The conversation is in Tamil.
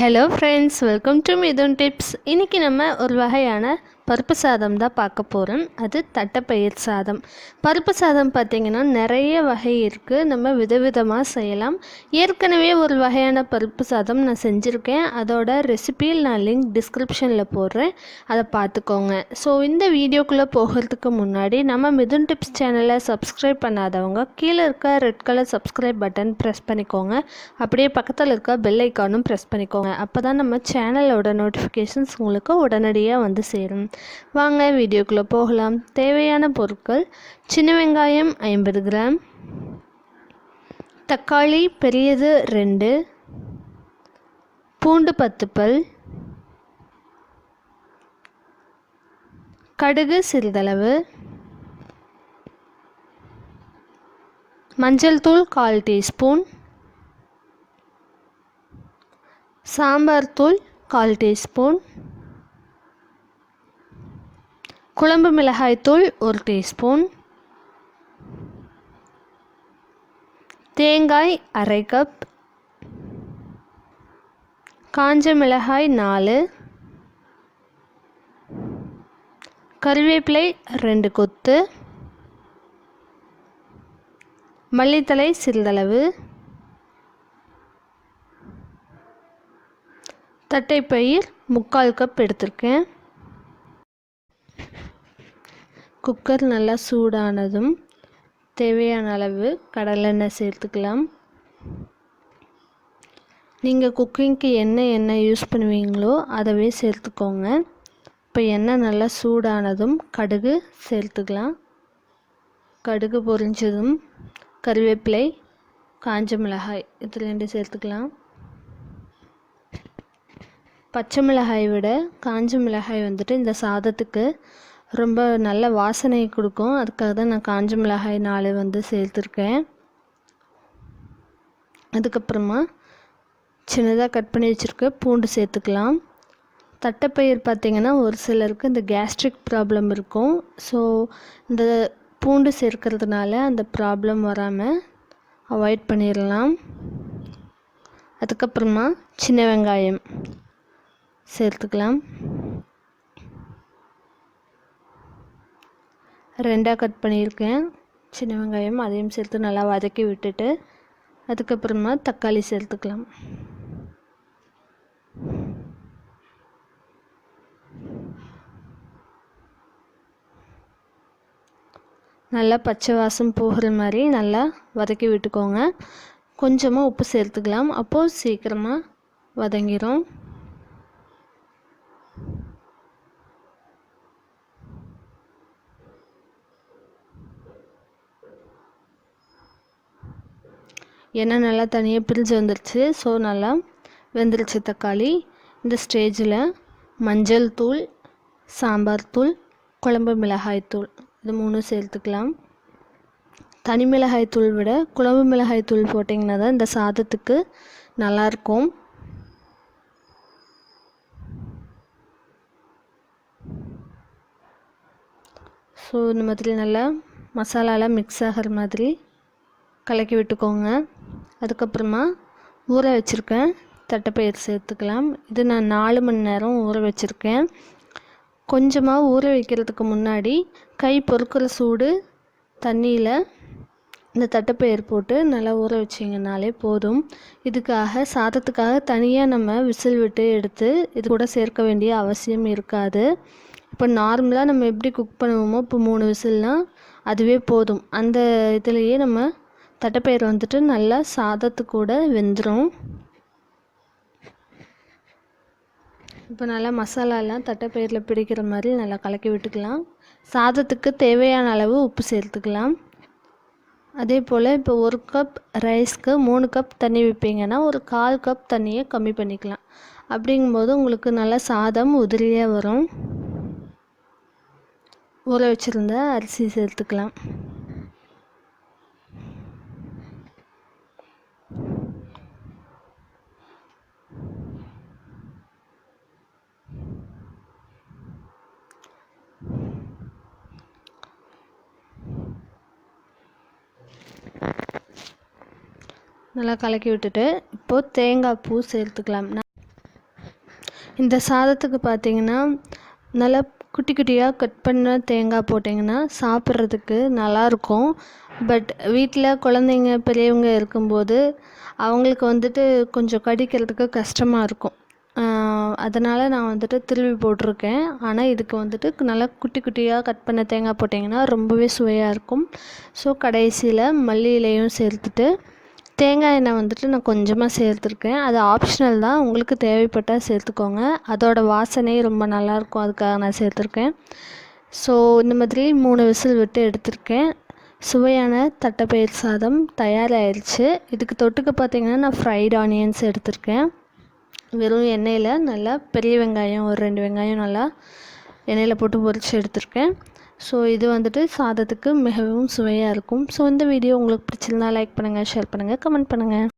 Hello friends, welcome to Mithun tips. இன்றைக்கி நம்ம ஒரு வகையான பருப்பு சாதம் தான் பார்க்க போகிறோம். அது தட்டைப்பயிர் சாதம். பருப்பு சாதம் பார்த்திங்கன்னா நிறைய வகை இருக்குது, நம்ம விதவிதமாக செய்யலாம். ஏற்கனவே ஒரு வகையான பருப்பு சாதம் நான் செஞ்சுருக்கேன், அதோட ரெசிபியில் நான் லிங்க் டிஸ்கிரிப்ஷனில் போடுறேன், அதை பார்த்துக்கோங்க. ஸோ இந்த வீடியோக்குள்ளே போகிறதுக்கு முன்னாடி நம்ம மிதுன் டிப்ஸ் சேனலை சப்ஸ்கிரைப் பண்ணாதவங்க கீழே இருக்க red colour subscribe button press பண்ணிக்கோங்க. அப்படியே பக்கத்தில் இருக்க பெல் ஐக்கானும் ப்ரெஸ் பண்ணிக்கோங்க. அப்போ தான் நம்ம சேனலோட நோட்டிஃபிகேஷன்ஸ் உங்களுக்கு உடனடியாக வந்து சேரும். வாங்க வீடியோக்குள்ளே போகலாம். தேவையான பொருட்கள்: சின்ன வெங்காயம் 50 கிராம், தக்காளி பெரியது 2, பூண்டு 10 பல், கடுகு சிறிதளவு, மஞ்சள் தூள் 1/4 டீஸ்பூன், சாம்பார் தூள் 1/4 டீஸ்பூன், குழம்பு மிளகாய் தூள் 1 டீஸ்பூன், தேங்காய் 1/2 கப், காஞ்ச மிளகாய் 4, கறிவேப்பிலை 2 கொத்து, மல்லித்தழை சிறிதளவு, தட்டைப்பயிர் 3/4 கப் எடுத்திருக்கேன். குக்கர் நல்லா சூடானதும் தேவையான அளவு கடலெண்ணெய் சேர்த்துக்கலாம். நீங்கள் குக்கிங்க்கு என்ன எண்ணெய் யூஸ் பண்ணுவீங்களோ அதவே சேர்த்துக்கோங்க. இப்போ எண்ணெய் நல்லா சூடானதும் கடுகு சேர்த்துக்கலாம். கடுகு பொரிஞ்சதும் கறிவேப்பிலை, காஞ்ச மிளகாய் இது 2 சேர்த்துக்கலாம். பச்சை மிளகாயை விட காஞ்ச மிளகாய் வந்துட்டு இந்த சாதத்துக்கு ரொம்ப நல்ல வாசனை கொடுக்கும். அதுக்காக தான் நான் காஞ்ச மிளகாய் 4 சேர்த்துருக்கேன். அதுக்கப்புறமா சின்னதாக கட் பண்ணி வச்சுருக்க பூண்டு சேர்த்துக்கலாம். தட்டைப்பயிர் பார்த்திங்கன்னா ஒரு சிலருக்கு இந்த கேஸ்ட்ரிக் ப்ராப்ளம் இருக்கும். ஸோ இந்த பூண்டு சேர்க்கறதுனால அந்த ப்ராப்ளம் வராமல் அவாய்ட் பண்ணிடலாம். அதுக்கப்புறமா சின்ன வெங்காயம் சேர்த்துக்கலாம். 2 கட் பண்ணியிருக்கேன் சின்ன வெங்காயம், அதையும் சேர்த்து நல்லா வதக்கி விட்டுட்டு அதுக்கப்புறமா தக்காளி சேர்த்துக்கலாம். நல்லா பச்சை வாசம் போகிற மாதிரி நல்லா வதக்கி விட்டுக்கோங்க. கொஞ்சமாக உப்பு சேர்த்துக்கலாம், அப்போது சீக்கிரமாக வதங்கிடும். எண்ணெய் நல்லா தனியாக பிரிஞ்சு வந்துருச்சு. ஸோ நல்லா வெந்துருச்சு தக்காளி. இந்த ஸ்டேஜில் மஞ்சள் தூள், சாம்பார் தூள், குழம்பு மிளகாய் தூள் இது 3 சேர்த்துக்கலாம். தனி மிளகாய் தூள் விட குழம்பு மிளகாய் தூள் போட்டிங்கன்னா தான் இந்த சாதத்துக்கு நல்லாயிருக்கும். ஸோ இந்த மாதிரி நல்லா மசாலாலாம் மிக்ஸ் ஆகிற மாதிரி கலக்கி விட்டுக்கோங்க. அதுக்கப்புறமா ஊற வச்சுருக்கேன் தட்டைப்பயிர் சேர்த்துக்கலாம். இது நான் 4 மணி நேரம் ஊற வச்சுருக்கேன். கொஞ்சமாக ஊற வைக்கிறதுக்கு முன்னாடி கை பொறுக்கிற சூடு தண்ணியில் இந்த தட்டைப்பயிர் போட்டு நல்லா ஊற வச்சிங்கனாலே போதும். இதுக்காக சாதத்துக்காக தனியாக நம்ம விசில் விட்டு எடுத்து இது கூட சேர்க்க வேண்டிய அவசியம் இருக்காது. இப்போ நார்மலாக நம்ம எப்படி குக் பண்ணுவோமோ இப்போ 3 விசில்னால் அதுவே போதும். அந்த இதுலேயே நம்ம தட்டைப்பயிர் வந்துட்டு நல்லா சாதத்து கூட வெந்துடும். இப்போ நல்லா மசாலாலாம் தட்டைப்பயிரில் பிடிக்கிற மாதிரி நல்லா கலக்கி விட்டுக்கலாம். சாதத்துக்கு தேவையான அளவு உப்பு சேர்த்துக்கலாம். அதே போல் இப்போ 1 கப் ரைஸ்க்கு 3 கப் தண்ணி வைப்பீங்கன்னா ஒரு 1/4 கப் தண்ணியை கம்மி பண்ணிக்கலாம். அப்படிங்கும்போது உங்களுக்கு நல்லா சாதம் உதிரியாக வரும். ஊற வச்சுருந்த அரிசி சேர்த்துக்கலாம். நல்லா கலக்கி விட்டுட்டு இப்போது தேங்காய் பூ சேர்த்துக்கலாம். இந்த சாதத்துக்கு பார்த்திங்கன்னா நல்லா குட்டி குட்டியாக கட் பண்ண தேங்காய் போட்டிங்கன்னா சாப்பிட்றதுக்கு நல்லாயிருக்கும். பட் வீட்டில் குழந்தைங்க பெரியவங்க இருக்கும்போது அவங்களுக்கு வந்துட்டு கொஞ்சம் கடிக்கிறதுக்கு கஷ்டமாக இருக்கும். அதனால் நான் வந்துட்டு திருவி போட்டிருக்கேன். ஆனால் இதுக்கு வந்துட்டு நல்லா குட்டி குட்டியாக கட் பண்ண தேங்காய் போட்டிங்கன்னா ரொம்பவே சுவையாக இருக்கும். ஸோ கடைசியில் மல்லி இலையும் சேர்த்துட்டு தேங்காய் எண்ணெய் வந்துட்டு நான் கொஞ்சமாக சேர்த்துருக்கேன். அது ஆப்ஷனல் தான், உங்களுக்கு தேவைப்பட்டால் சேர்த்துக்கோங்க. அதோடய வாசனை ரொம்ப நல்லாயிருக்கும், அதுக்காக நான் சேர்த்துருக்கேன். ஸோ இந்த மாதிரி 3 விசில் விட்டு எடுத்திருக்கேன். சுவையான தட்டைப்பயிர் சாதம் தயாராகிடுச்சு. இதுக்கு தொட்டுக்க பார்த்திங்கன்னா நான் ஃப்ரைட் ஆனியன்ஸ் எடுத்திருக்கேன். வெறும் எண்ணெயில் நல்லா பெரிய வெங்காயம் ஒரு 2 வெங்காயம் நல்லா எண்ணெயில் போட்டு பொரித்து எடுத்திருக்கேன். ஸோ இது வந்துட்டு சாதத்துக்கு மிகவும் சுவையாக இருக்கும். ஸோ இந்த வீடியோ உங்களுக்கு பிடிச்சிருந்தா லைக் பண்ணுங்கள், ஷேர் பண்ணுங்கள், கமெண்ட் பண்ணுங்கள்.